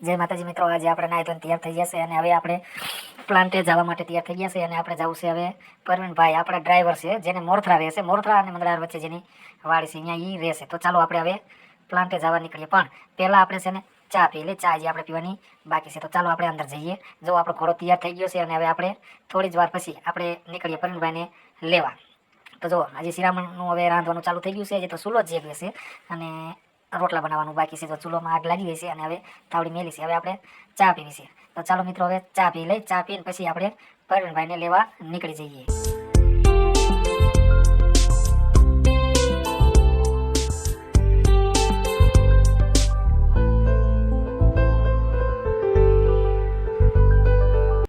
જય માતાજી મિત્રો, આજે આપણે નાહી ધોઈને તૈયાર થઈ ગયા છે અને હવે આપણે પ્લાન્ટે જવા માટે તૈયાર થઈ ગયા છે અને આપણે જવું છે હવે પરવીનભાઈ આપણા ડ્રાઈવર છે જેને મોરથરા રહેશે, મોરથરા અને મંગળાર વચ્ચે જેની વાડી છે અહીંયા એ રહેશે. તો ચાલો આપણે હવે પ્લાન્ટે જવા નીકળીએ, પણ પહેલાં આપણે છે ને ચા પી લે, ચા જે આપણે પીવાની બાકી છે. તો ચાલો આપણે અંદર જઈએ. જો આપણો ઘોડો તૈયાર થઈ ગયો છે અને હવે આપણે થોડી જ વાર પછી આપણે નીકળીએ પરવીનભાઈને લેવા. તો જો આજે શિરામણનું હવે રાંધવાનું ચાલુ થઈ ગયું છે, હજી તો ચૂલો જ એક છે અને રોટલા બનાવવાનું બાકી છે. તો ચૂલોમાં આગ લાગી ગઈ છે અને હવે તાવડી મેલી છે. હવે આપણે ચા પીવી છે. તો ચાલો મિત્રો હવે ચા પી લઈ, ચા પીને પછી આપણે પરવીનભાઈને લેવા નીકળી જઈએ.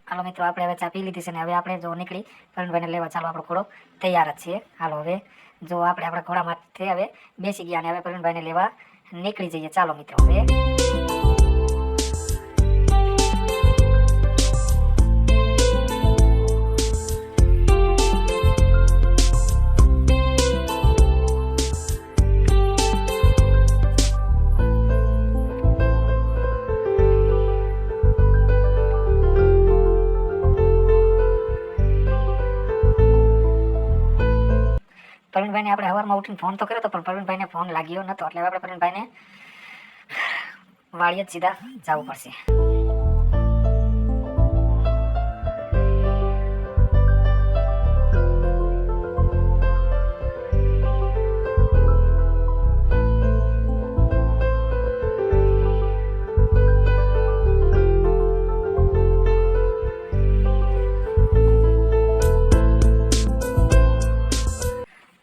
હાલો મિત્રો, આપણે હવે ચા પી લીધી છે ને હવે આપણે જો નીકળી પરવીનભાઈને લેવા. ચાલો આપણો ઘોડો તૈયાર જ છે. હાલો હવે જો આપણે આપણા ઘોડા માટે હવે બેસી ગયા અને હવે પરવીનભાઈને લેવા નીકળી જઈએ. ચાલો મિત્રો હવે પરવીનભાઈને આપણે સવારમાં ઉઠીને ફોન તો કર્યો હતો, પણ પરવીનભાઈને ફોન લાગ્યો નહોતો, એટલે આપણે પરવીનભાઈને વાડીએ જ સીધા જવું પડશે.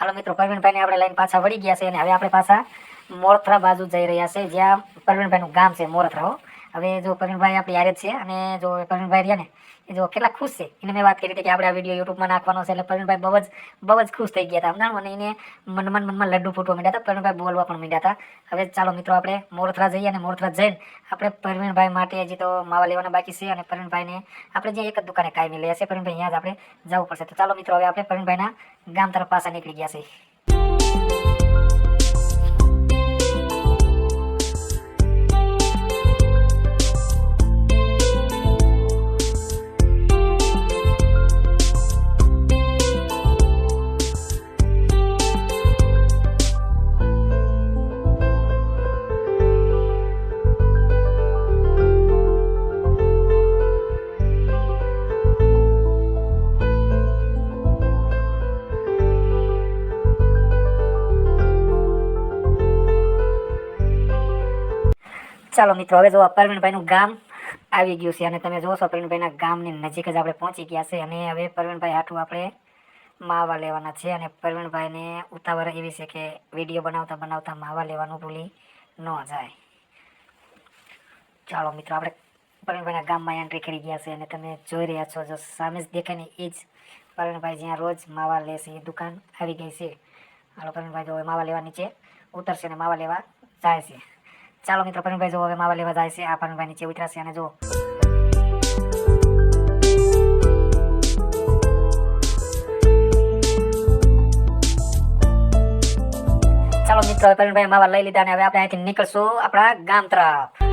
હાલો મિત્રો, પરવીનભાઈને આપણે લઈને પાછા વળી ગયા છે અને હવે આપણે પાછા મોરથરા બાજુ જઈ રહ્યા છે, જ્યાં પરવીનભાઈનું ગામ છે મોરથરા. હવે જો પરવીનભાઈ આપણી યારે જ છે અને જો પરવીનભાઈ રહ્યા ને એ જો કેટલા ખુશ છે. એને મેં વાત કરી હતી કે આપણે આ વિડીયો યુટ્યુબમાં નાખવાનો છે, એટલે પરવીનભાઈ બહુ જ ખુશ થઈ ગયા હતા અને એને મનમાં લડ્ડુ ફૂટવા માંડ્યા હતા. પરવીનભાઈ બોલવા પણ માંડ્યા હતા. હવે ચાલો મિત્રો આપણે મોરથરા જઈએ અને મોરથરા જઈને આપણે પરવીનભાઈ માટે હજી તો માવા લેવાના બાકી છે અને પરવીનભાઈને આપણે જે એક જ દુકાને કાયમી લઈએ છીએ, પરવીનભાઈ અહીંયા જ આપણે જવું પડશે. તો ચાલો મિત્રો હવે આપણે પરવીનભાઈના ગામ તરફ પાછા નીકળી ગયા છે. ચાલો મિત્રો હવે જો પરવીનભાઈનું ગામ આવી ગયું છે અને તમે જોશો પરવીનભાઈના ગામની નજીક જ આપણે પહોંચી ગયા છે અને હવે પરવીનભાઈ હાટું આપણે માવા લેવાના છે અને પરવીનભાઈને ઉતાવળ એવી છે કે વિડીયો બનાવતા માવા લેવાનું ભૂલી ન જાય. ચાલો મિત્રો આપણે પરવીનભાઈના ગામમાં એન્ટ્રી કરી ગયા છે અને તમે જોઈ રહ્યા છો જો સામે જ દેખાય ને એ જ પરવીનભાઈ જ્યાં રોજ માવા લે છે એ દુકાન આવી ગઈ છે. હાલો પરવીનભાઈ જો માવા લેવા નીચે ઉતરશે અને માવા લેવા જાય છે. ચાલો મિત્રો પરવીનભાઈ જો હવે માવા લેવા જાય છે. આ પરવીનભાઈ નીચે ઉતરશે અને જો ચાલો મિત્રો પરવીનભાઈ માવા લઈ લીધા અને હવે આપણે અહીંથી નીકળશું આપણા ગામ તરફ.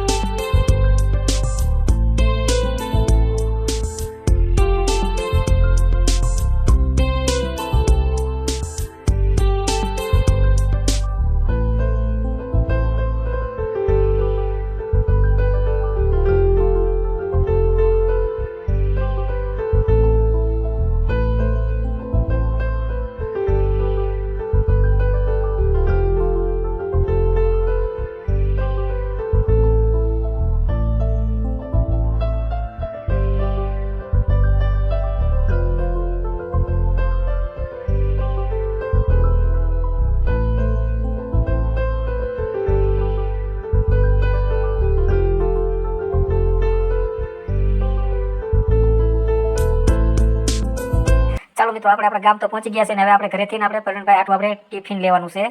ચાલો મિત્રો આપણે આપણા ગામ તો પહોંચી ગયા છે ને હવે આપણે ઘરેથી આપણે પરવીનભાઈ હાટું આપણે ટિફિન લેવાનું છે.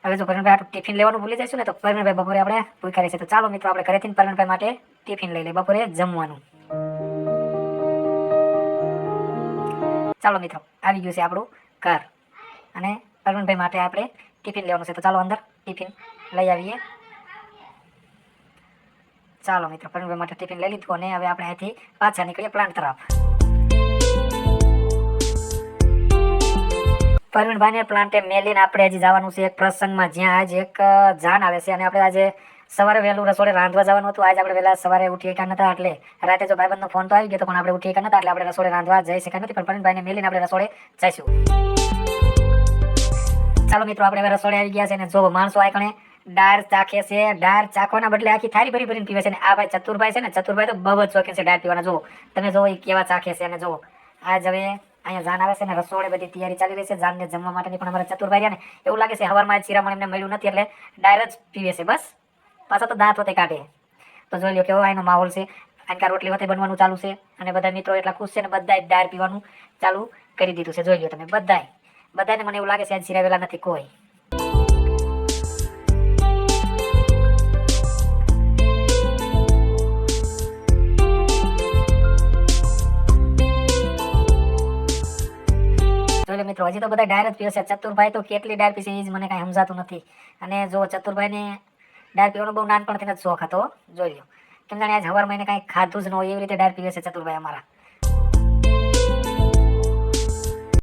હવે જો પરવીનભાઈ હાટું ટિફિન લેવાનું ભૂલી જઈશું ને તો પરવીનભાઈ બપોરે આપણે ભૂખ્યા રહેશે. તો ચાલો મિત્રો આપણે ઘરેથી પરવીનભાઈ માટે ટિફિન લઈ લઈએ બપોરે જમવાનું. ચાલો મિત્રો આવી ગયું છે આપણું ઘર અને પરવીનભાઈ માટે આપણે ટિફિન લેવાનું છે. તો ચાલો અંદર ટિફિન લઈ આવીએ. ચાલો મિત્રો, પરવીનભાઈ માટે ટિફિન લઈ લીધું અને હવે આપણે અહીંથી પાછા નીકળીએ પ્લાન્ટ તરફ. પરવીનભાઈને પ્લાન્ટે મેલીને આપણે હજી જવાનું છે એક પ્રસંગમાં, જ્યાં આજે એક જાન આવે છે અને આપણે આજે સવારે વહેલું રસોડે રાંધવા જવાનું હતું. આજે આપણે વહેલા સવારે ઉઠી શક્યા નતા, એટલે રાતે જો ભાઈબંધનો ફોન તો આવી ગયો પણ આપણે ઉઠી શક્યા નતા, એટલે આપણે રસોડે રાંધવા જઈ શક્યા નથી. પણ પરવીનભાઈને મેલીને આપણે રસોડે જઈશું. ચાલો મિત્રો, આપણે હવે રસોડે આવી ગયા છે અને જો માણસો આ કણે ડાળ ચાખે છે. ડાળ ચાખવાના બદલે આખી થાળી ભરી ભરીને પીવે છે. અને આ ભાઈ ચતુરભાઈ છે ને, ચતુરભાઈ તો બહુ જ શોખીન છે ડાળ પીવાના. જો તમે જો એ કેવા ચાખે છે. અને જો આજ હવે અહીંયા જાન આવે છે ને રસોડે બધી તૈયારી ચાલી રહી છે જાનને જમવા માટેની. પણ અમારા ચતુરભાઈ રહ્યા ને એવું લાગે છે હવારમાં શિરામણ એમને મળ્યું નથી એટલે ડાળ જ પીવે છે બસ. પાછા તો દાંત હોતે કાઢે. તો જોઈ લો કેવો અહીંનો માહોલ છે. આનકા રોટલી હોતે બનવાનું ચાલુ છે અને બધા મિત્રો એટલા ખુશ છે ને બધાએ ડાળ પીવાનું ચાલુ કરી દીધું છે. જોઈ લો તમે બધાને મને એવું લાગે છે આજ સિરાવેલા નથી કોઈ. મિત્રો હજી તો બધા ડાયર જ પીવે છે. ચતુરભાઈ તો કેટલી ડાયર પીશે એ જ મને કાંઈ સમજાતું નથી. અને જો ચતુરભાઈને ડાયર પીવાનો બહુ નાનપણથી જ શોખ હતો. જોઈ લો કેમ જાણે આજ હવારમાં એને કાંઈ ખાધું જ ન હોય એવી રીતે ડાયર પીવે છે ચતુરભાઈ અમારા.